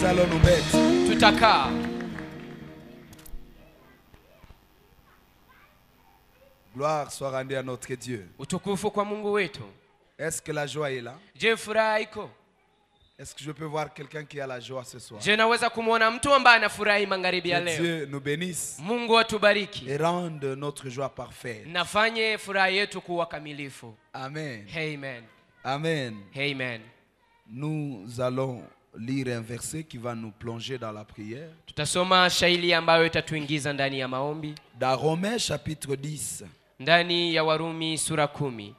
Nous allons nous mettre. Tutakaa. Gloire soit rendue à notre Dieu. Utukufu kwa Mungu wetu. Est-ce que la joie est là? Je, furaha iko? Est-ce que je peux voir quelqu'un qui a la joie ce soir? Je, naweza kumuona mtu ambaye anafurahi magharibi ya Que leo. Dieu nous bénisse Mungu atubariki. et rende notre joie parfaite. Nafanye furaha yetu kuwa kamilifu. Amen. Amen. Amen. Amen. Nous allons lire un verset qui va nous plonger dans la prière. Tutasoma shairi ambayo itatuingiza ndani ya maombi. Dans Romains chapitre 10. Ndani ya Warumi sura 10.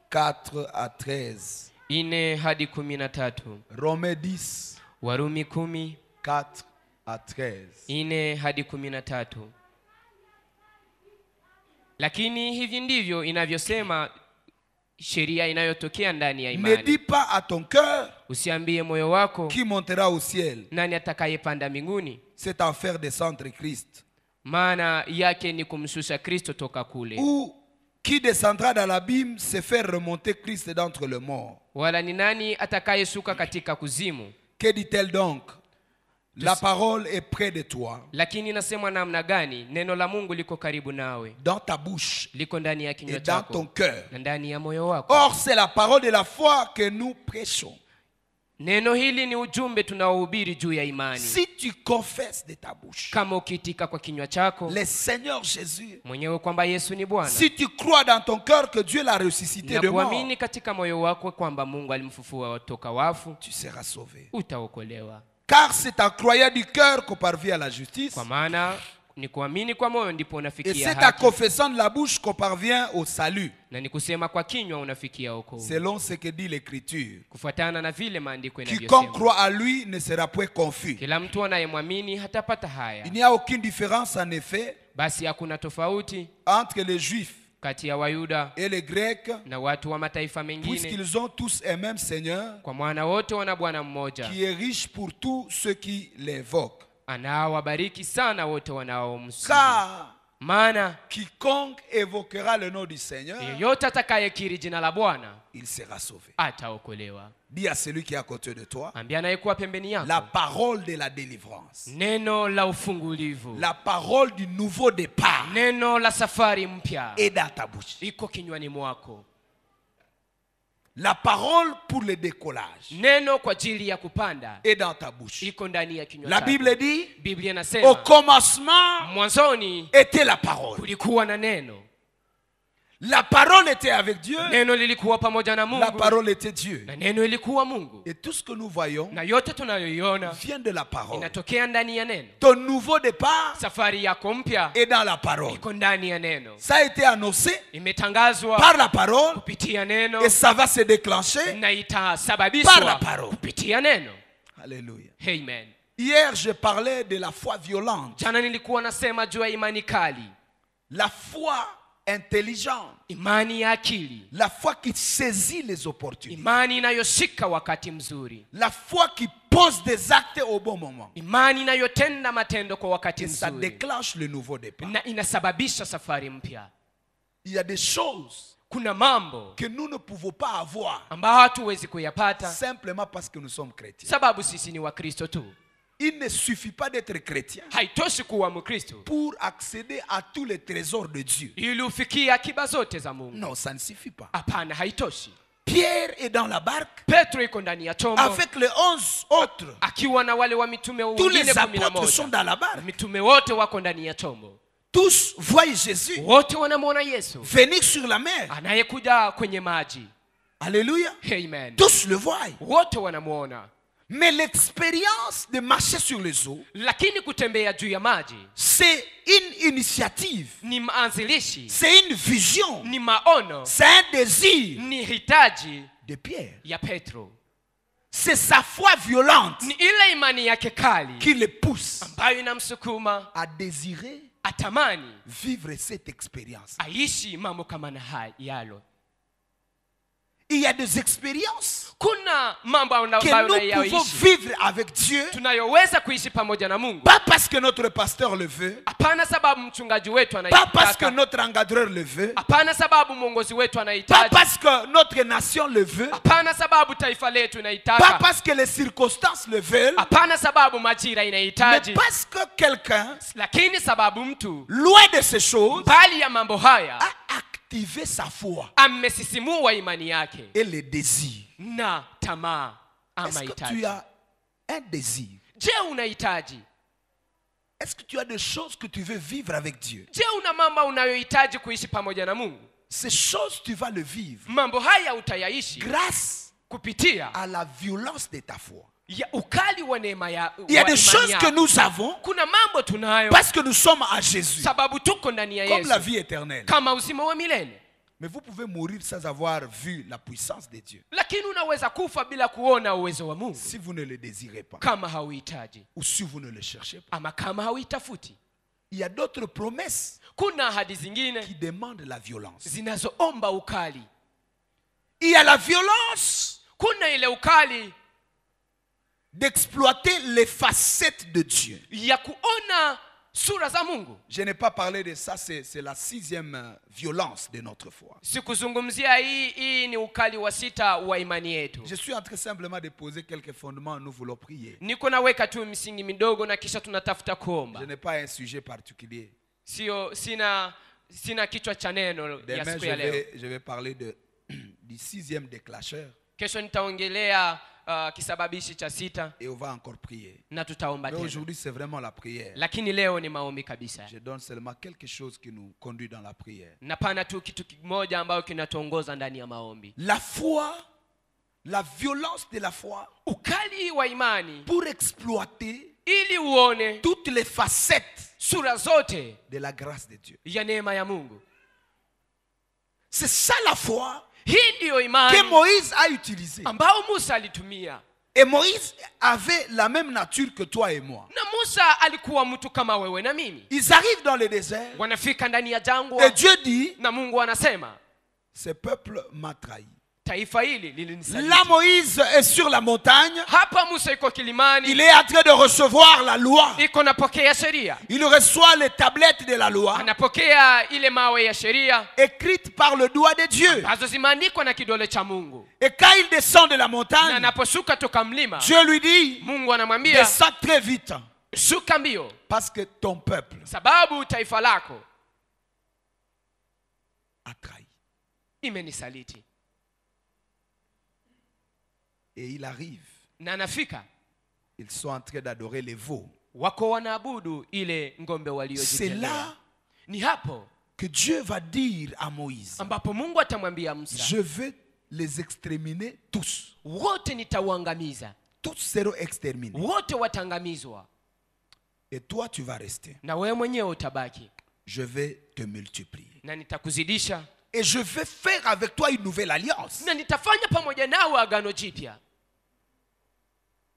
4 à 13. 4 hadi 13. Romains 10. Warumi 10. 4 à 13. 4 hadi 13. Lakini hivi ndivyo inavyosema sheria inayotokea ndani ya imani. Ne dis pas à ton cœur Usiambie moyo wako qui montera au ciel. nani atakayepanda mbinguni. C'est en faire descendre Christ. Maana yake ni kumshusha Kristo toka kule. Ou qui descendra dans l'abîme, c'est faire remonter Christ d'entre les morts. Wala ni nani atakayeshuka katika kuzimu. Que dit-elle donc? La parole est près de toi. Lakini nasema namna gani? Neno la Mungu liko karibu nawe. Dans ta bouche Liko ndani ya kinywa et dans chako ton cœur. na ndani ya moyo wako. Or, c'est la parole de la foi que nous prêchons. Neno hili ni ujumbe tunaohubiri juu ya imani. Si tu confesses de ta bouche Kama ukiitika kwa kinywa chako le Seigneur Jésus, mwenyewe kwamba Yesu ni Bwana, si tu crois dans ton cœur que Dieu l'a ressuscité na de mort, kuamini katika moyo wako kwamba Mungu alimfufua toka wafu, tu seras sauvé. utaokolewa. Car c'est en croyant du cœur qu'on parvient à la justice. Kwa maana ni kuamini kwa moyo ndipo Et unafikia c'est en haki, confessant de la bouche qu'on parvient au salut. na ni kusema kwa kinywa unafikia wokovu, Selon ce que dit l'Écriture. kufuatana na vile maandiko Quiconque yanavyosema. croit à lui ne sera point confus. Kila mtu anayemwamini hatapata haya. Il n'y a aucune différence en effet Basi hakuna tofauti entre les Juifs kati ya Wayuda et les Grecs, na watu wa mataifa mengine, puisqu'ils ont tous un même Seigneur, kwa maana wote wana Bwana mmoja qui est riche pour tous ceux qui l'invoquent. anaowabariki sana wote wanaomsifu. Car Maana quiconque évoquera le nom du Seigneur, yeyote atakayekiri jina la Bwana il sera sauvé. ataokolewa. Dis à celui qui est à côté de toi, Ambia anayekuwa pembeni la yako parole de la délivrance, neno la ufungulivu, la parole du nouveau départ neno la safari mpya est dans ta bouche. iko kinywani mwako. La parole pour le décollage Neno kwa ajili ya kupanda est dans ta bouche. iko ndani ya kinywa La chako. Bible dit, Biblia au inasema commencement mwanzoni était la parole. kulikuwa na neno. La parole était avec Dieu. Neno lilikuwa pamoja na La Mungu parole était Dieu. na neno ilikuwa Mungu, Et tout ce que nous voyons na yote tunayoiona vient de la parole. inatokea ndani ya neno. Ton nouveau départ Safari yako mpya est dans la parole. iko ndani ya neno, Ça a été annoncé imetangazwa par la parole kupitia neno et ça va se déclencher na par la itasababishwa parole. kupitia neno. Alléluia. Amen. Hier, je parlais de la foi violente, Jana nilikuwa nasema juu ya imani kali, la foi intelligente, imani ya akili, la foi qui saisit les opportunités, imani inayoshika wakati mzuri, la foi qui pose des actes au bon moment. imani inayotenda matendo kwa wakati Et ça mzuri déclenche le nouveau départ. na inasababisha safari mpya. Il y a des choses Kuna mambo que nous ne pouvons pas avoir ambayo hatuwezi kuyapata simplement parce que nous sommes chrétiens. sababu sisi ni Wakristo tu. Il ne suffit pas d'être chrétien Haitoshi kuwa Mkristo pour accéder à tous les trésors de Dieu. ili ufikie akiba zote za Mungu. Non, ça ne suffit pas. Hapana, haitoshi. Pierre est dans la barque Petro iko ndani ya chombo avec les 11 autres. akiwa na wale wa mitume Tous wengine les apôtres sont 11. dans la barque. Mitume wote wako ndani ya chombo, Tous voient Jésus wote wanamwona Yesu venir sur la mer. anayekuja kwenye maji. Alléluia. Amen. Tous le voient. Wote wanamwona, Mais l'expérience de marcher sur les eaux, lakini kutembea juu ya maji c'est une initiative. ni maanzilishi, C'est une vision. ni maono, C'est un désir ni hitaji de Pierre. ya Petro. C'est sa foi violente Ni ile imani yake kali qui le pousse ambayo inamsukuma à désirer atamani vivre cette expérience. aishi mambo kama na yalo. Il y a des expériences kuna mambo que ambayo nous pouvons unayoishi vivre avec Dieu, tunayoweza kuishi pamoja na Mungu, pas parce que notre pasteur le veut, hapana sababu mchungaji wetu pas parce que anaitaka, notre encadreur le veut, hapana sababu mwongozi wetu pas anahitaji, parce que notre nation le veut, hapana sababu taifa letu pas inaitaka, parce que les circonstances le veulent, hapana sababu majira mais inahitaji, parce que quelqu'un, lakini sababu mtu loin de ces choses, mbali ya mambo haya a activé sa foi amesisimua imani yake et les désirs. na tamaa ama Est-ce que tu hitaji. as un désir? Je, unahitaji? Est-ce que tu as des choses que tu veux vivre avec Dieu? Je, una mambo unayohitaji kuishi pamoja na Mungu? Ces choses, tu vas le vivre Mambo haya utayaishi grâce kupitia à la violence de ta foi. ya ukali wa neema ya Il y a wa des imani choses yako. que nous avons Kuna mambo tunayo parce que nous sommes à Jésus, sababu tuko ndani ya comme la Yesu vie éternelle. kama uzima wa milele, Mais vous pouvez mourir sans avoir vu la puissance de Dieu, lakini unaweza kufa bila kuona uwezo wa Mungu si vous ne le désirez pas kama hauhitaji ou si vous ne le cherchez pas. ama kama hauitafuti. Il y a d'autres promesses Kuna ahadi zingine qui demandent la violence. zinazoomba ukali. Il y a la violence Kuna ile ukali d'exploiter les facettes de Dieu. ya kuona sura za Mungu. Je n'ai pas parlé de ça, c'est la 6e violence de notre foi. Sikuzungumzia hii ni ukali wa sita wa imani yetu. Je suis en train simplement de poser quelques fondements, nous voulons prier. Niko naweka tu misingi midogo na kisha tunatafuta kuomba. Je n'ai pas un sujet particulier. Sina kichwa cha neno ya Demain, siku ya leo. je vais parler du 6e déclencheur Kesho nitaongelea kisababishi cha sita et on va encore prier. na tutaomba Mais tena. aujourd'hui, c'est vraiment la prière. Lakini leo ni maombi kabisa. Je donne seulement quelque chose qui nous conduit dans la prière. Napana tu kitu kimoja ambayo kinatuongoza ndani ya maombi. La foi, la violence de la foi Ukali wa imani pour exploiter ili uone toutes les facettes sura zote de la grâce de Dieu. ya neema ya Mungu. C'est ça la foi Hii ndiyo que imani Moïse a utilisée. ambao Musa alitumia. Et Moïse avait la même nature que toi et moi. Na Musa alikuwa mtu kama wewe na mimi. Ils arrivent dans le désert Wanafika ndani ya et jangwa Dieu dit, na Mungu anasema, ce peuple m'a trahi. taifa hili lilinisaliti. Là, Moïse est sur la montagne. Hapa Musa iko kilimani, Il est en train de recevoir la loi. iko napokea sheria. Il reçoit les tablettes de la loi Anapokea ile mawe ya sheria écrites par le doigt de Dieu. ambazo zimeandikwa na kidole cha Mungu. Et quand il descend de la Na montagne, anaposhuka toka mlima, Dieu lui dit, Mungu anamwambia descends très vite shuka mbio, parce que ton peuple sababu taifa lako a trahi. imenisaliti. Et il arrive. Na anafika, Ils sont en train d'adorer les veaux. wako wanaabudu ile ngombe C'est waliojitolea. là Ni hapo que Dieu va dire à Moïse, ambapo Mungu atamwambia Musa, je vais les exterminer tous. wote nitauangamiza, Tous seront exterminés. wote watangamizwa, Et toi, tu vas rester. na wewe mwenyewe utabaki, Je vais te multiplier. na nitakuzidisha, Et je vais faire avec toi une nouvelle alliance. na nitafanya pamoja nawe agano jipya.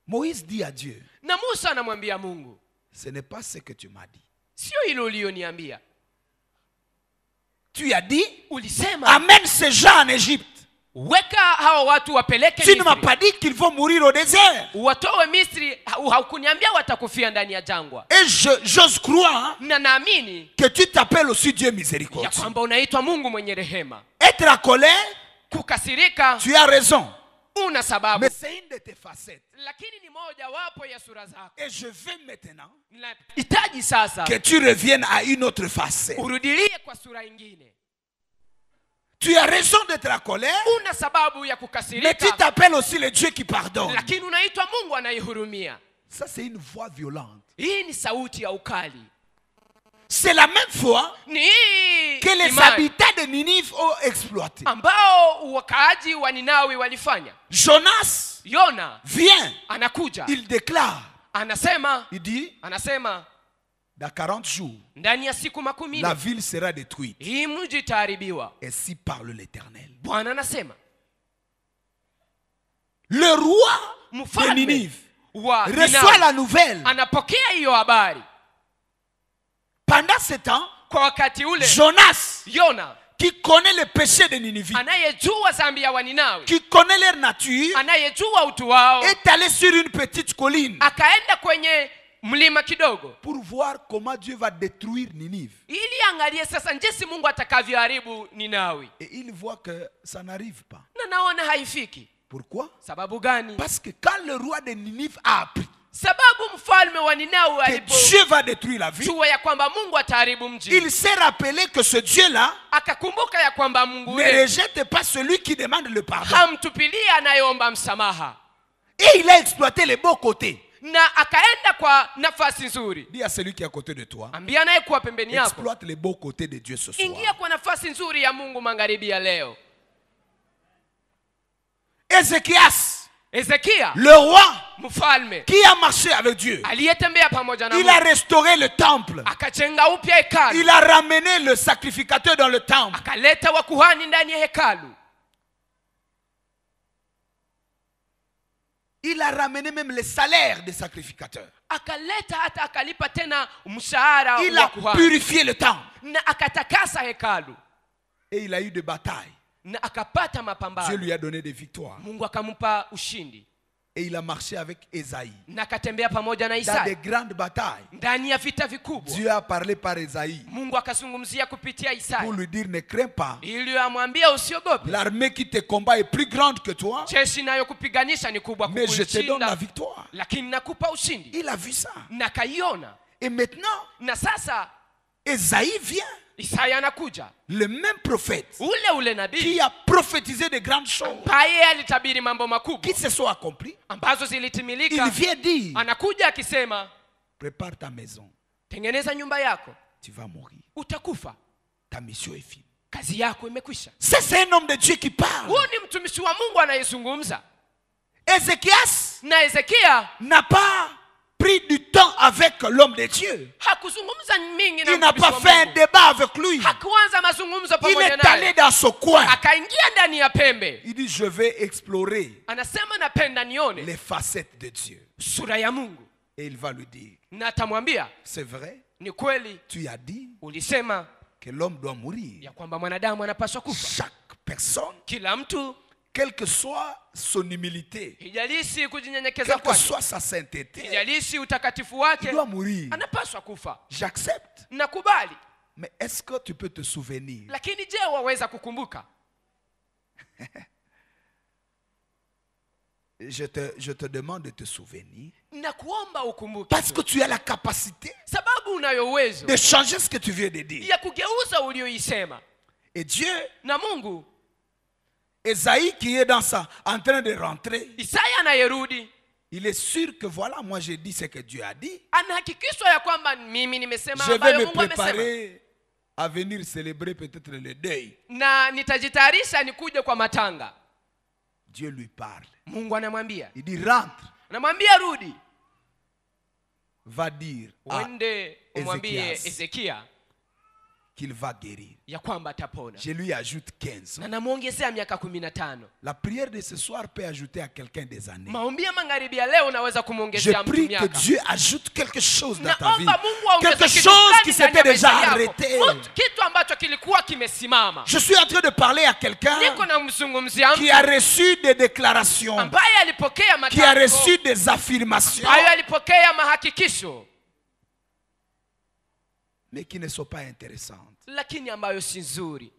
Moïse dit à Dieu, Na Musa anamwambia Mungu, ce n'est pas ce que tu m'as dit. sio hilo ulioniambia. Tu as dit, Ulisema amène ces gens en Égypte. weka hawa watu wapeleke Tu ne m'as Misri. pas dit qu'ils vont mourir au désert. Watoe Misri, haukuniambia watakufia ndani ya jangwa. Et j'ose croire Na naamini que tu t'appelles aussi Dieu ya miséricordieux. kwamba unaitwa Mungu mwenye rehema. Être en colère, Kukasirika tu as raison. una sababu, Mais c'est une de tes facettes. lakini ni moja wapo ya sura zako. Et je veux maintenant Nahitaji sasa que tu reviennes à une autre facette. urudilie kwa sura ingine. Tu as raison d'être en colère, Una sababu ya mais tu kukasirika, t'appelles aussi le Dieu qui pardonne. lakini unaitwa Mungu anayehurumia. Ça, c'est une voix violente. Hii ni sauti ya ukali. C'est la même foi Ni hii que les imani habitants de Ninive ont exploité. ambao wakaaji wa Ninawi walifanya. Jonas Yona vient, anakuja, il déclare, anasema dans 40 jours, ndani ya siku 10 la ville sera détruite. hii mji itaharibiwa. Ainsi parle l'Éternel. Bwana anasema Le roi de mfalme Ninive wa reçoit Ninawi la nouvelle. anapokea hiyo habari. Pendant ce temps, Kwa wakati ule Jonas, Yona qui connaît le péché de Ninive, anayejua dhambi ya Waninawi, qui connaît leur nature, anayejua utu wao, est allé sur une petite colline akaenda kwenye mlima kidogo pour voir comment Dieu va détruire Ninive. ili angalie sasa jinsi Mungu atakavyoharibu Ninawi. Et il voit que ça n'arrive pas. Na naona haifiki. Pourquoi? Sababu gani? Parce que quand le roi de Ninive a appris Sababu mfalme wa Ninawi que Dieu va détruire la ville, alipojua ya kwamba Mungu ataharibu mji, il s'est rappelé que ce Dieu-là akakumbuka ya kwamba Mungu ne rejette pas celui qui demande le pardon. hamtupilia anayeomba msamaha. Et il a exploité les beaux côtés. Na akaenda kwa nafasi nzuri. Dis à celui qui est à côté de toi, Ambia naye kuwa pembeni yako, exploite les beaux côtés de Dieu ce soir. ingia kwa nafasi nzuri ya Mungu magharibi ya leo. Ezekia, le roi mfalme qui a marché avec Dieu, aliyetembea pamoja na il Mungu, a restauré le temple. akajenga upya hekalu, Il a ramené le sacrificateur dans le temple. akaleta wakuhani ndani ya hekalu, Il a ramené même les salaires des sacrificateurs. akaleta hata akalipa tena mshahara Il wa a kuhani, purifié le temple. na akatakasa hekalu, Et il a eu des batailles. na akapata Dieu mapambano. lui a donné des victoires. Mungu akampa ushindi, Et il a marché avec Ésaïe. na akatembea pamoja na Dans des Isaya grandes batailles, ndani ya vita vikubwa. Dieu a parlé par Ésaïe Mungu akazungumzia kupitia pour Isaya lui dire ne crains pas. ili amwambia usiogope, L'armée qui te combat est plus grande que toi, jeshi nayokupiganisha ni kubwa mais je te donne la kukushinda, victoire. lakini nakupa ushindi. Il a vu ça. Na kaiona, Et maintenant, na sasa Ésaïe vient, Isaya anakuja, le même prophète ule nabii qui a prophétisé de grandes choses ambaye alitabiri mambo makubwa qui se sont accomplies. ambazo Il zilitimilika. vient dire, Anakuja akisema, prépare ta maison, tengeneza nyumba yako, tu vas mourir. utakufa, Ta mission est finie. kazi yako imekwisha. Ça, c'est un homme de Dieu qui parle. Huyu ni mtumishi wa Mungu anayezungumza. Ézéchias Na Ezekia n'a pas pris du temps avec l'homme de Dieu. hakuzungumza mingi na Il n'a mtumishi pas wa fait un Mungu. débat avec lui. Hakuanza mazungumzo Il pamoja est allé naye, dans son coin. akaingia ndani ya pembe. Il dit, je vais explorer Anasema napenda nione les facettes de Dieu. sura ya Mungu. Et il va lui dire, Na atamwambia, c'est vrai, ni kweli tu as dit ulisema que l'homme doit mourir. ya kwamba mwanadamu anapaswa kufa. Chaque personne, Kila mtu, quelle que soit son humilité, hijalishi kujinyenyekeza quelle que kwake, soit sa sainteté, hijalishi utakatifu il wake, doit mourir. anapaswa kufa. J'accepte. Nakubali, Mais est-ce que tu peux te souvenir lakini je, waweza kukumbuka? je te demande de te souvenir. Nakuomba ukumbuke, Parce que tu as la capacité sababu unayo uwezo de changer ce que tu viens de dire. ya kugeuza ulioisema. Et Dieu, Na Mungu, Ésaïe qui est en train de rentrer, Isaya anayerudi il est sûr que voilà, moi j'ai dit ce que Dieu a dit. anahakikishwa ya kwamba mimi nimesema Je vais ambayo me Mungu amesema, préparer à venir célébrer peut-être le deuil. na nitajitayarisha nikuje kwa matanga. Dieu lui parle. Mungu anamwambia, Il dit rentre, anamwambia rudi, va dire à uende umwambie Ezekias Ezekia qu'il va guérir. ya kwamba atapona. Je lui ajoute 15 ans. Na namwongezea miaka 15. La prière de ce soir peut ajouter à quelqu'un des années. Maombi ya magharibi ya leo unaweza Je kumwongezea mtu prie que miaka. Dieu ajoute quelque chose dans ta vie. Naomba Mungu aongeze Quelque kitu chose fulani qui ndani s'était ya maisha déjà yako. arrêté. Kitu ambacho kilikuwa kimesimama. Je suis en train de parler à quelqu'un Niko namzungumzia qui mtu a reçu des déclarations, ambaye alipokea qui a matamko, reçu des affirmations, ambaye alipokea mahakikisho, mais qui ne sont pas intéressantes. lakini ambayo si nzuri.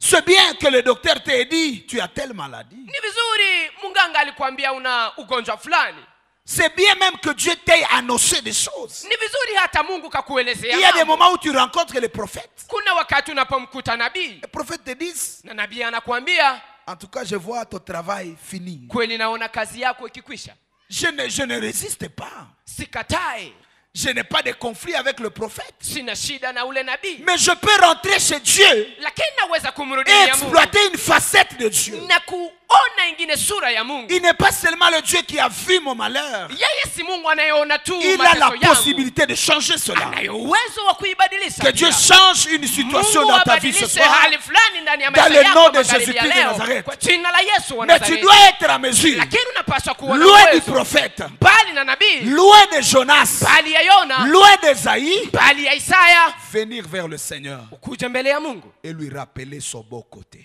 C'est bien que le docteur t'ait dit, tu as telle maladie. Ni vizuri munganga alikwambia una ugonjwa fulani. C'est bien même que Dieu t'ait annoncé des choses. Ni vizuri hata Mungu kakuelezea Il y a des mambo. moments où tu rencontres les prophètes. Kuna wakati unapomkuta nabii Les prophètes te disent, na nabii anakuambia, en tout cas, je vois ton travail fini. kweli naona kazi yako ikikwisha. Je ne résiste pas. Sikatae, Je n'ai pas de conflit avec le prophète. sina shida na ule nabii, Mais je peux rentrer chez Dieu lakini naweza et kumrudia Mungu exploiter une facette de Dieu. na kuona ingine sura ya Mungu. Il n'est pas seulement le Dieu qui a vu mon malheur. Yeye si Mungu anayeona tu Il a la mateso yangu, possibilité de changer cela. anayo uwezo wa kuibadilisha. Que Dieu pia. change une situation Mungu dans ta vie ce abadilishe soir. hali fulani ndani ya Dans maisha le yako nom de magharibi ya Jésus-Christ de leo, Nazareth. kwa jina la Yesu wa Mais tu Nazareti. dois être à mesure. Lakini unapaswa kuwa na Loin du uwezo, prophète. bali na nabii, Loin de Jonas. bali ya Yona, Loin d'Esaïe. bali ya Isaya, venir vers le Seigneur ukuje mbele ya Mungu et lui rappeler son beau côté.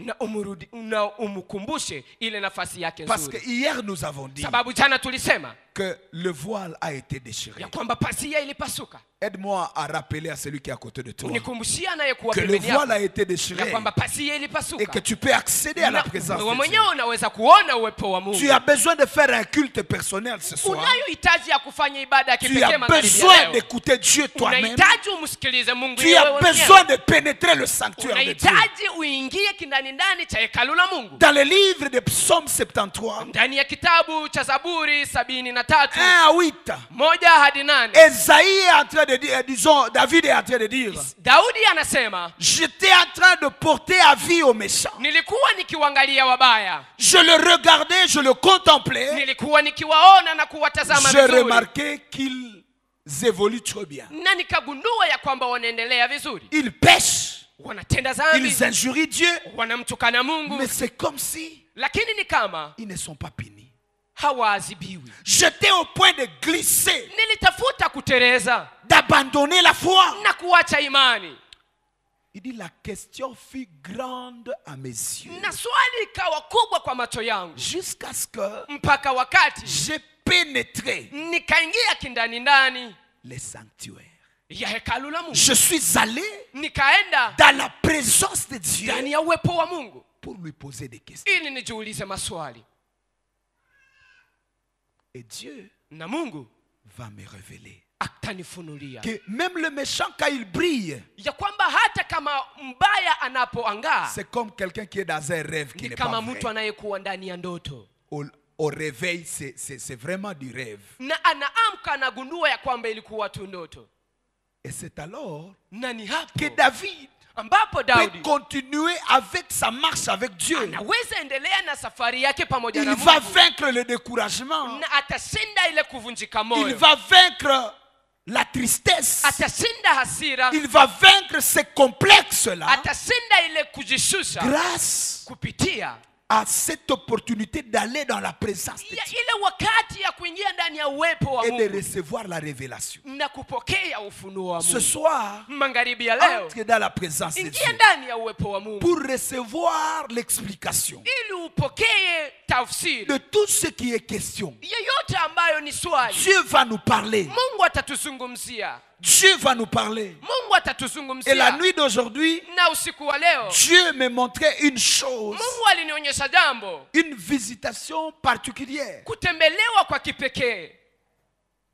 na umkumbushe ile nafasi yake Parce nzuri. que hier nous avons dit Sababu jana tulisema que le voile a été déchiré. ya kwamba pasia ilipasuka. Aide-moi à rappeler à celui qui est à côté de toi Unikumbushia naye kuwa que le pembeni voile yako a été ya déchiré kwamba pasia et ilipasuka. que tu peux accéder à la Na présence wewe de Dieu. mwenyewe unaweza kuona uwepo wa Mungu. Tu as besoin de faire un culte personnel ce soir. Unayohitaji ya kufanya ibada ya Tu kipekee as magharibi besoin ya leo. d'écouter Dieu toi-même. Unahitaji umsikilize Mungu Tu yeye as mwenyewe. besoin de pénétrer le sanctuaire de Dieu. Unahitaji uingie kindani ndani cha hekalu la Mungu. Dans le livre de Psaume 73, Ndani ya kitabu cha Zaburi 73 1 à 8, 1 hadi 8, Esaïe est en train de dire, disons, David est en train de dire, Daudi anasema, j'étais en train de porter avis aux méchants. nilikuwa nikiwaangalia wabaya, Je le regardais, je le contemplais. nilikuwa nikiwaona na kuwatazama J'ai vizuri, remarqué qu'ils évoluent trop bien. na nikagundua ya kwamba wanaendelea vizuri. Ils pêchent, Wanatenda dhambi, ils injurient Dieu, wanamtukana Mungu, mais c'est comme si lakini ni kama ils ne sont pas punis. hawaadhibiwi. J'étais au point de glisser, Nilitafuta kutereza d'abandonner la foi. na kuacha imani, Il dit, la question fut grande à mes yeux. na swali ikawa kubwa kwa macho yangu, Jusqu'à ce que mpaka wakati j'ai pénétré nikaingia kindani ndani les sanctuaires. ya hekalu la Mungu. Je suis allé Nikaenda dans la présence de Dieu ndani ya uwepo wa Mungu pour lui poser des questions. ili nijiulize maswali, Et Dieu na Mungu va me révéler atanifunulia que même le méchant, quand il brille, ya kwamba hata kama mbaya anapoangaa c'est comme quelqu'un qui est dans un rêve qui ni n'est pas kama vrai. mtu anayekuwa ndani ya ndoto, Au réveil, c'est vraiment du rêve. na anaamka anagundua ya kwamba ilikuwa tu ndoto. Et c'est alors Na ni hapo que David ambapo peut Daudi continuer avec sa marche avec Dieu. anaweza endelea na safari yake pamoja Il na va Mungu, vaincre le découragement. na atashinda ile kuvunjika Il moyo, va vaincre la tristesse. atashinda hasira, Il va vaincre ces complexes-là atashinda ile kujishusha grâce kupitia à cette opportunité d'aller dans la présence de ya Dieu ile wakati ya kuingia ndani ya uwepo wa et de Mungu recevoir la révélation. na kupokea ufunuo wa Ce Mungu. soir, Magharibi ya leo entre dans la présence de ingia Dieu ndani ya uwepo wa Mungu pour recevoir l'explication ili upokee tafsiri de tout ce qui est question. yeyote ambayo ni swali. Dieu va nous parler. Mungu atatuzungumzia, Dieu va nous parler. Mungu Et la atatuzungumzia. nuit d'aujourd'hui, Na usiku wa leo Dieu me montrait une chose, Mungu alinionyesha jambo, une visitation particulière kutembelewa kwa kipekee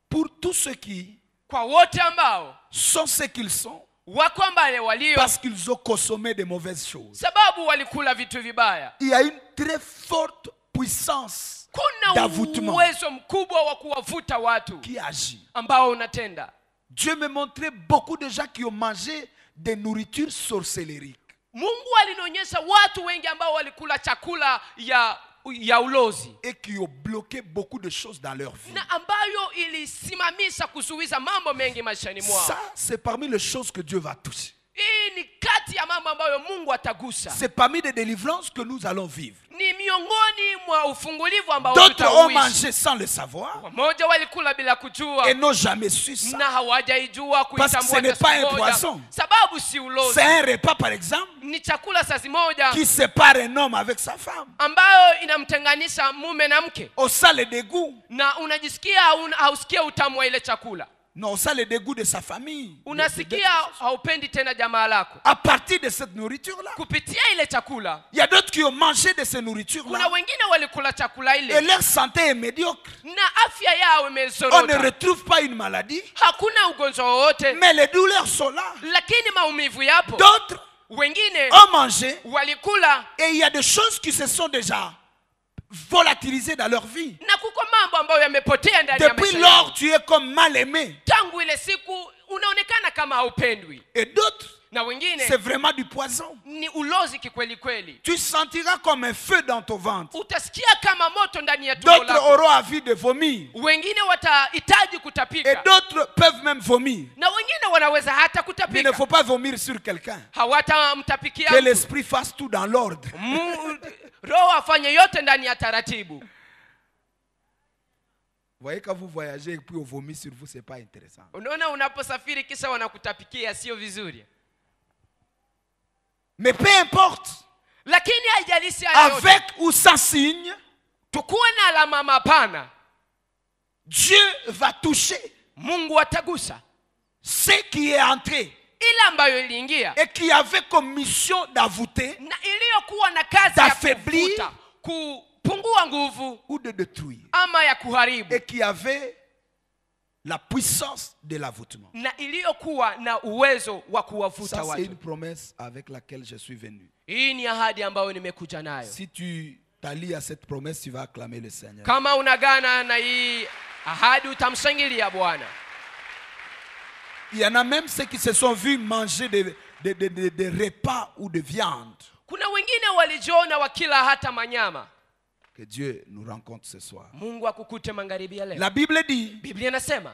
pour tous ceux qui kwa wote ambao sont ce qu'ils sont wako ambale walio parce qu'ils ont consommé de mauvaises choses. sababu walikula vitu vibaya. Il y a une très forte puissance Kuna d'avoutement uwezo mkubwa wa kuwavuta watu qui agit. ambao unatenda. Dieu me montrait beaucoup de gens qui ont mangé des nourritures sorcelleriques. Mungu alinionyesha watu wengi ambao walikula chakula ya ulozi Et qui ont bloqué beaucoup de choses dans leur vie. na ambayo ilisimamisha kuzuiza mambo mengi maishani mwao. Ça, c'est parmi les choses que Dieu va toucher. Hii ni kati ya mambo ambayo Mungu atagusa. C'est parmi les délivrances que nous allons vivre. Ni miongoni mwa ufungulivu ambao D'autres ont tutauishi. mangé sans le savoir Wamoja walikula bila kujua et n'ont jamais su ça. na hawajaijua Parce que ce kuitambua n'est hata pas siku un moja. poisson. Sababu si ulozi. C'est un repas, par exemple, Ni chakula sazi moja qui sépare un homme avec sa femme. ambayo inamtenganisha mume na mke, On sent le dégoût. na unajisikia hausikia utamu wa ile chakula, Non, on sent le dégoût de sa famille. unasikia haupendi tena jamaa lako À partir de cette nourriture-là. kupitia ile chakula. Il y a d'autres qui ont mangé de ces Kuna nourritures-là. wengine walikula chakula Et ile leur santé est médiocre. na afya yao On ne imezorota, retrouve pas une maladie. hakuna ugonjwa wowote, Mais les douleurs sont là. lakini maumivu yapo. D'autres Wengine ont mangé. walikula Et il y a des choses qui se sont déjà volatilisées dans leur vie. na kuko mambo ambayo yamepotea ndani ya Depuis maisha lors, yao. tu es comme mal aimé. Tangu ile siku unaonekana kama haupendwi, Et d'autres, na wengine c'est vraiment du poison. ni ulozi kikweli kweli. Tu sentiras comme un feu dans ton ventre. Utasikia kama moto ndani ya tumbo D'autres lako. auront envie de vomir. Wengine watahitaji Et kutapika, d'autres peuvent même vomir. na wengine wanaweza hata Mais il ne kutapika. faut pas vomir sur quelqu'un. Hawatamtapikia Que mtu. l'esprit fasse tout dans l'ordre. Roho afanye yote ndani ya taratibu. voyez, quand vous voyagez et puis on vomit sur vous, ce n'est pas intéressant. Unaona unaposafiri kisha wanakutapikia sio vizuri. Mais peu importe, Lakini haijalishi haya yote. avec ou sans signe, Tukuwe na alama mapana. Dieu va toucher Mungu atagusa ce qui est entré ile ambayo iliingia et qui avait comme mission d'avouter na iliyokuwa na kazi ya d'affaiblir kufuta, kupungua nguvu ou de détruire, ama ya kuharibu, et qui avait la puissance de l'avoutement. na iliyokuwa na uwezo wa kuwavuta Ça, c'est watu. une promesse avec laquelle je suis venu. Hii ni ahadi ambayo nimekuja nayo. Si tu t'allies à cette promesse, tu vas acclamer le Seigneur. Kama unagana na hii ahadi utamshangilia Bwana. Il y en a même ceux qui se sont vus manger des repas ou de viande. Kuna wengine walijiona wakila hata manyama. Que Dieu nous rencontre ce soir. Mungu akukute magharibi ya leo. La Bible dit, Biblia inasema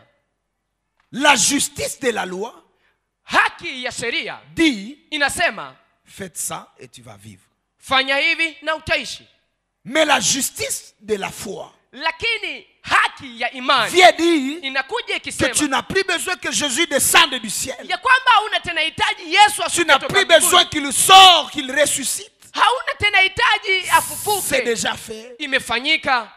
la justice de la loi haki ya sheria dit, inasema faites ça et tu vas vivre. fanya hivi na utaishi. Mais la justice de la foi Lakini haki ya imani vient dire inakuja que tu ikisema n'as plus besoin que Jésus descende du ciel. ya kwamba hauna tena hitaji Yesu Tu ashuke n'as toka plus mbinguni. besoin qu'il sorte, qu'il ressuscite. Hauna tena hitaji C'est afufuke. déjà fait. Imefanyika.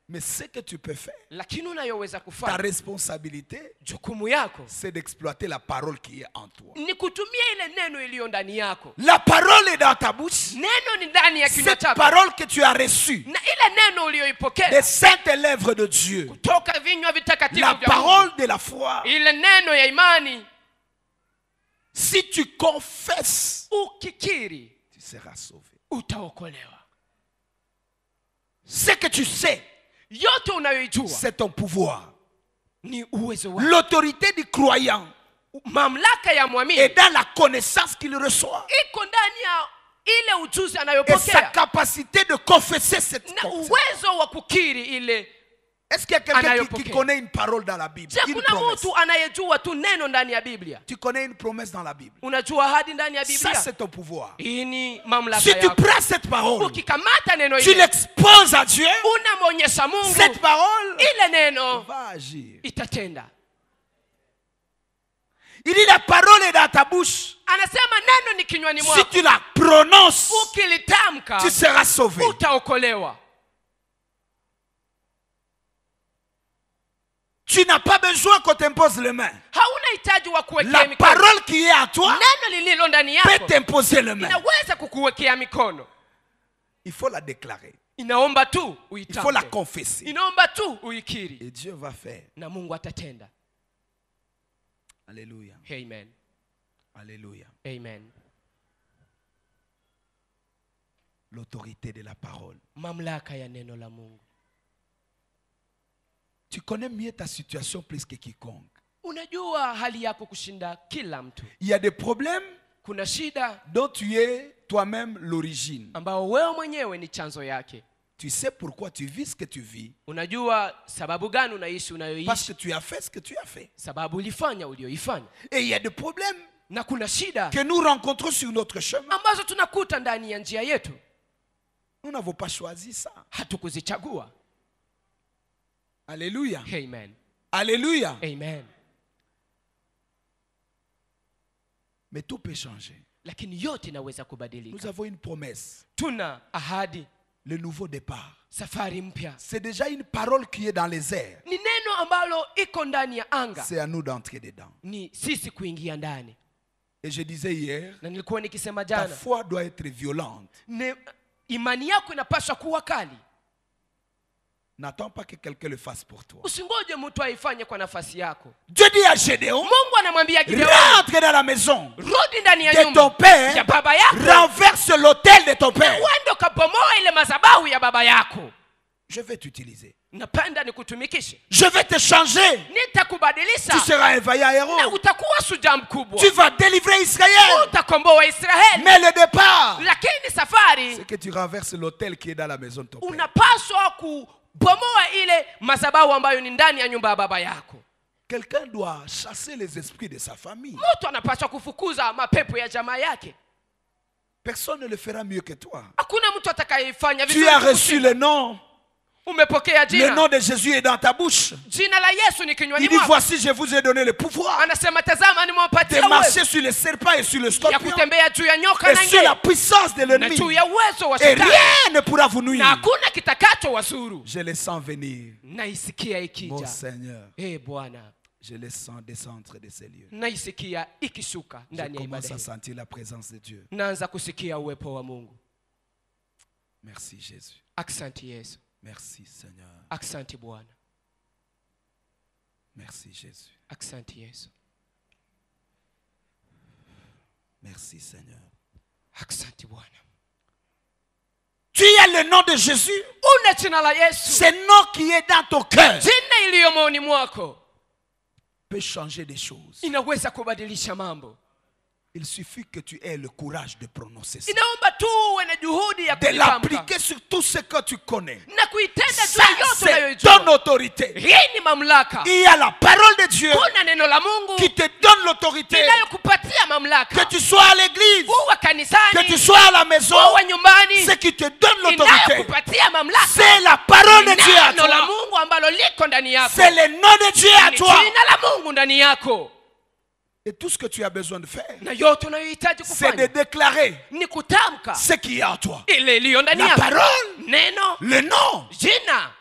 Mais ce que tu peux faire, Lakini unayoweza ta kufanya, responsabilité, jukumu yako c'est d'exploiter la parole qui est en toi. ni kutumia ile neno iliyo ndani yako. La parole est dans ta bouche. Neno ni ndani ya kinywa Cette chako, parole que tu as reçue na ile neno des uliyoipokea saintes lèvres de Dieu, kutoka vinywa vitakatifu la vya Mungu, parole de la foi, ile neno ya imani, si tu confesses, ukikiri tu seras sauvé. utaokolewa. Ce que tu sais, Yote unayoijua c'est ton pouvoir. ni uwezo wako. L'autorité du croyant Mamlaka ya est mwamini dans la connaissance qu'il reçoit iko ndani ya ile ujuzi et sa anayopokea capacité de confesser cette na parole. uwezo wa kukiri ile. Est-ce qu'il y a quelqu'un qui Anayopokea. connaît une parole dans la Bible? Je, Une kuna promesse. mtu anayejua tu neno ndani ya Biblia? Tu connais une promesse dans la Bible. Unajua ahadi ndani ya Ça, Biblia? c'est ton pouvoir. Hii ni mamlaka Si tu yako. prends cette parole, Ukikamata neno tu ile, l'exposes à Dieu, unamwonyesha Mungu, cette parole ile neno va agir. itatenda. Il dit la parole est dans ta bouche. Anasema neno ni kinywani Si mwako, tu la prononces, ukilitamka tu seras sauvé. utaokolewa. Tu n'as pas besoin qu'on t'impose les mains. Hauna hitaji wa kuwekea La mikono. parole qui est en toi Neno lililo ndani peut yako t'imposer les mains. inaweza kukuwekea mikono. Il faut la déclarer. Inaomba tu Il faut la uitamke, confesser. inaomba tu uikiri, Et Dieu va faire. na Mungu atatenda. Alléluia. Amen. Alléluia. Amen. L'autorité de la parole. Mamlaka ya neno la Mungu. Tu connais mieux ta situation plus que quiconque. Unajua hali yako kushinda kila mtu. Il y a des problèmes Kuna shida dont tu es toi-même l'origine. ambao wewe mwenyewe ni chanzo yake. Tu sais pourquoi tu vis ce que tu vis. Unajua sababu gani unaishi Parce unayoishi, que tu as fait ce que tu as fait. sababu ulifanya ulioifanya. Et il y a des problèmes Na kuna shida que nous rencontrons sur notre chemin. ambazo tunakuta ndani ya njia yetu, Nous n'avons pas choisi ça. hatukuzichagua. Alléluia. Amen. Alléluia. Amen. Mais tout peut changer. Lakini yote inaweza Nous kubadilika. avons une promesse. Tuna ahadi, Le nouveau départ. safari mpya. C'est déjà une parole qui est dans les airs. Ni neno ambalo iko ndani ya anga, C'est à nous d'entrer dedans. ni sisi kuingia ndani. Et je disais hier, Na nilikuwa nikisema ta jana, foi doit être violente. imani yako inapaswa kuwa kali. N'attends pas que quelqu'un le fasse pour toi. Usingoje mtu aifanye kwa nafasi yako. Dieu dit à Gédéon, Mungu anamwambia Gideoni, rentre dans la maison rudi ndani ya de ton nyumba ya père, baba yako, renverse l'autel de ton père. uende ukabomoa ile madhabahu ya baba yako. Je vais t'utiliser. Napenda nikutumikishe, Je vais te changer. nitakubadilisha Tu seras un vaillant na héros. utakuwa shujaa mkubwa, Tu vas délivrer Israël. utakomboa Israeli. Mais le départ, Lakini safari, c'est que tu renverses l'autel qui est dans la maison de ton père. unapaswa kubomoa ile madhabahu ambayo ni ndani ya nyumba ya baba yako. Quelqu'un doit chasser les esprits de sa famille. Mtu anapaswa kufukuza mapepo ya jamaa yake. Personne ne le fera mieux que toi. Hakuna mtu atakayefanya Tu vizuri as reçu kukushinda. le nom. Umepokea Le jina. nom de Jésus est dans ta bouche. Jina la Yesu ni kinywani Il dit, mwako. voici, je vous ai donné le pouvoir Anasema tazama de nimewapatia uwezo marcher sur les serpents et sur le ya scorpion kutembea juu ya nyoka et na sur la nge puissance de na l'ennemi. juu ya uwezo wa Et shetani. rien ne pourra vous Na nuire. hakuna kitakacho wasuru. Je les sens venir. Naisikia Mon ikija. Seigneur, Bwana, je les sens descendre de ces lieux. naisikia ikishuka Je ndani ya ibada commence à hii. sentir la présence de Dieu. Naanza kusikia uwepo wa Mungu. Merci Jésus. Aksanti Yesu. Merci Seigneur. Aksanti Bwana. Merci Jésus. Aksanti Yesu. Merci Seigneur. Aksanti Bwana. Tu as le nom de Jésus. Una jina la Yesu. Ce nom qui est dans ton cœur Jina iliyo moyoni mwako peut changer des choses. inaweza kubadilisha mambo. Il suffit que tu aies le courage de prononcer ça. Inaomba tu uwe na juhudi ya De kulitamka l'appliquer sur tout ce que tu connais. na kuitenda juu Ça, ya yote c'est unayojua. ton autorité. Hii ni mamlaka. Il y a la parole de Dieu Kuna neno la Mungu qui te donne l'autorité. inayokupatia mamlaka. Que tu sois à l'église, Uwe que kanisani, tu sois à la maison, uwe nyumbani, ce qui te donne l'autorité, inayokupatia mamlaka. c'est la parole de Dieu à Neno la toi. Mungu ambalo liko ndani yako. C'est le nom de Dieu à Ni toi. jina la Mungu ndani yako. Et tout ce que tu as besoin de faire, Na yote unayohitaji c'est de kufanya déclarer ni kutamka ce qui est en toi. ile iliyo ndani La yako. parole, Neno, le nom. jina.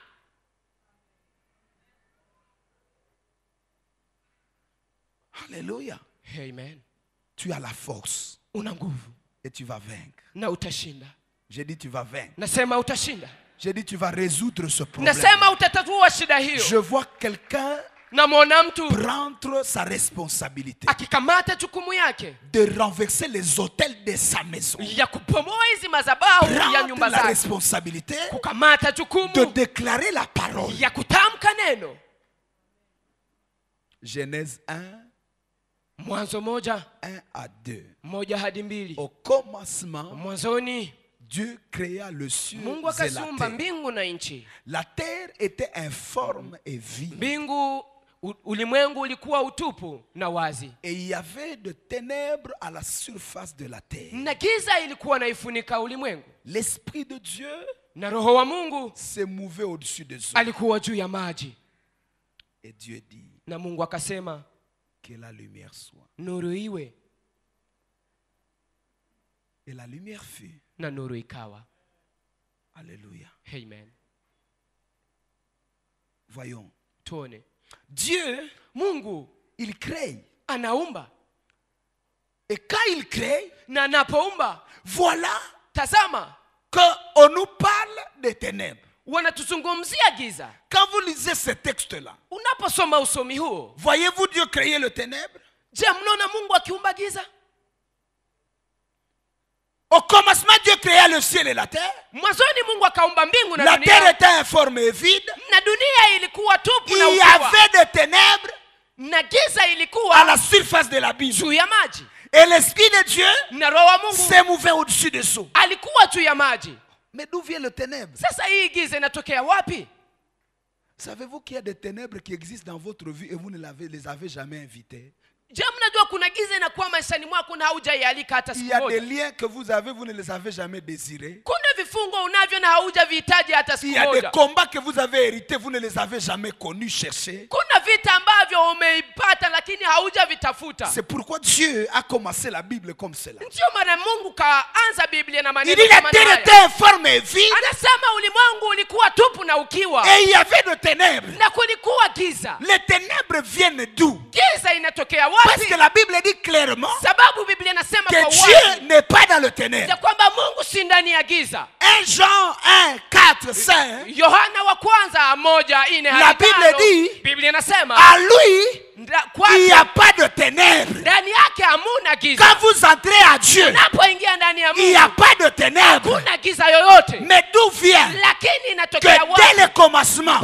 Alléluia. Amen. Tu as la force Una nguvu et tu vas vaincre. na utashinda. J'ai dit tu vas vaincre. Nasema utashinda. J'ai dit tu vas résoudre ce problème. Nasema utatatua shida hiyo. Je vois quelqu'un Namwona mtu prendre sa responsabilité akikamata jukumu yake de renverser les autels de sa maison. ya kupomoa hizi madhabahu ya Prendre nyumba la zake. responsabilité Kukamata de jukumu déclarer la parole. ya kutamka neno. Genèse 1, Mwanzo 1 à 2. 1 hadi 2. Au commencement, Mwanzoni Dieu créa le ciel Mungu et la akasumba terre. mbingu na nchi. La terre était informe et vide. Mbingu, ulimwengu ulikuwa utupu na wazi, Et il y avait de ténèbres à la surface de la terre. na giza ilikuwa naifunika ulimwengu, L'Esprit de Dieu na Roho wa Mungu se mouvait au-dessus des eaux. alikuwa juu ya maji. Et Dieu dit Na Mungu akasema que la lumière soit. nuru iwe, Et la lumière fut. na nuru ikawa. Alléluia. Amen. Voyons. Tuone Dieu, Mungu il crée. anaumba, Et quand il crée, na anapoumba, voilà tazama, qu'on nous parle des ténèbres. wanatuzungumzia giza. Quand vous lisez ce texte-là, Unaposoma usomi huo, voyez-vous Dieu créer le ténèbre? je, mnaona Mungu akiumba giza? Au commencement, Dieu créa le ciel et la terre. Mwanzoni Mungu akaumba mbingu na La terre dunia, était informe et vide. na dunia ilikuwa tupu Il na y ukiwa, avait des ténèbres na giza à ilikuwa la surface de l'abîme. juu ya maji, Et l'Esprit de Dieu na Roho wa Mungu s'est mouvé au-dessus des eaux. alikuwa juu ya maji. Mais d'où vient le ténèbre? Sasa hii giza inatokea wapi? Savez-vous qu'il y a des ténèbres qui existent dans votre vie et vous ne les avez jamais invitées? Je, mnajua kuna giza inakuwa maishani mwako na haujaialika hata Il y siku a des moja. liens que vous avez, vous ne les avez jamais désirés. Kuna vifungo unavyo na haujavihitaji hata Il siku y a des moja. combats que vous avez hérités, vous ne les avez jamais connus, cherchés. Kuna vita ambavyo umeipata lakini haujavitafuta. C'est pourquoi Dieu a commencé la Bible comme cela. Ndio maana Mungu kaanza Biblia na Il maneno dit la kama terre haya. était informe et vide Anasema ulimwengu ulikuwa tupu na ukiwa, et il y avait de ténèbres. na kulikuwa giza. Les ténèbres viennent d'où? Giza inatokea Parce wapi? que la Bible dit clairement Sababu Biblia inasema kwa que wazi Dieu n'est pas dans le ténèbre. ya kwamba Mungu si ndani ya giza. 1 Jean 1, 4, 5. Yohana wa kwanza 1:4 La hadi Bible 5. dit, Biblia inasema à lui, kwake il n'y a pas de ténèbres. ndani yake hamuna Quand giza. vous entrez à Dieu, Unapoingia ndani ya il n'y a Mungu pas de ténèbres. hakuna giza yoyote, Mais d'où vient lakini que inatokea dès wapi? le commencement,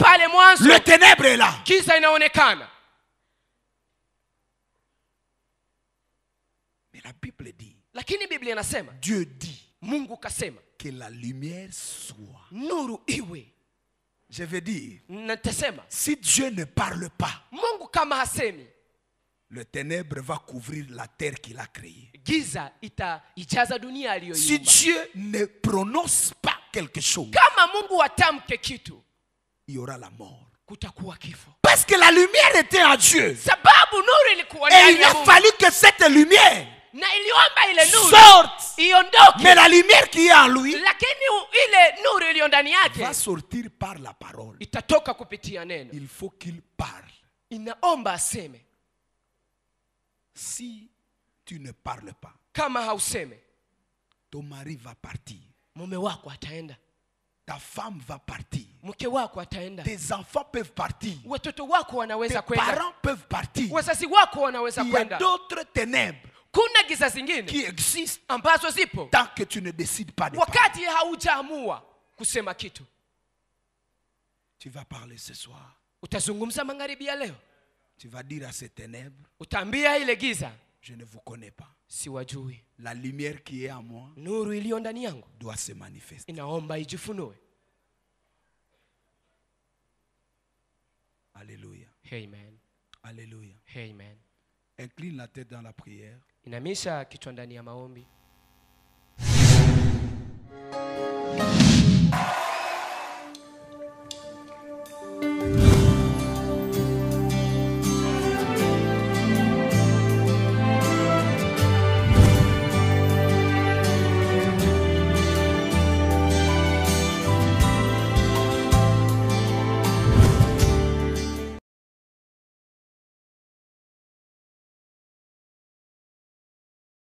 Pale mwanzo le ténèbre est là. giza inaonekana. Mais la Bible dit, Lakini Biblia inasema Dieu dit Mungu kasema que la lumière soit. nuru iwe. Je veux dire, Natasema si Dieu ne parle pas, Mungu kama hasemi, le ténèbre va couvrir la terre qu'il a créée. giza itaijaza dunia Si aliyoiumba. Dieu ne prononce pas quelque chose, kama Mungu atamke kitu, il y aura la mort. kutakuwa kifo. Parce que la lumière était en Dieu. Sababu nuru ilikuwa Et ndani il ya a Mungu. fallu que cette lumière Na iliomba ile nuru sorte. iondoke. Mais la lumière qui est en lui Lakini ile nuru iliyo ndani yake va sortir par la parole. itatoka kupitia neno. Il faut qu'il parle. Inaomba aseme. Si tu ne parles pas, Kama hauseme, ton mari va partir. mume wako ataenda. Ta femme va partir. Mke wako ataenda. Tes enfants peuvent partir. Watoto wako Tes wanaweza kwenda. parents peuvent partir. Wazazi wako wanaweza Il y a kwenda. d'autres ténèbres Kuna giza zingine qui existent ambazo zipo tant que tu ne décides pas de parler. wakati haujaamua kusema kitu. Tu vas parler ce soir. Utazungumza magharibi ya leo. Tu vas dire à ces ténèbres, Utaambia ile giza, je ne vous connais pas. siwajui. La lumière qui est en moi Nuru iliyo ndani yangu doit se manifester. inaomba ijifunue. Alléluia. Amen. Alléluia. Amen. Incline la tête dans la prière. Inamisha kichwa ndani ya maombi.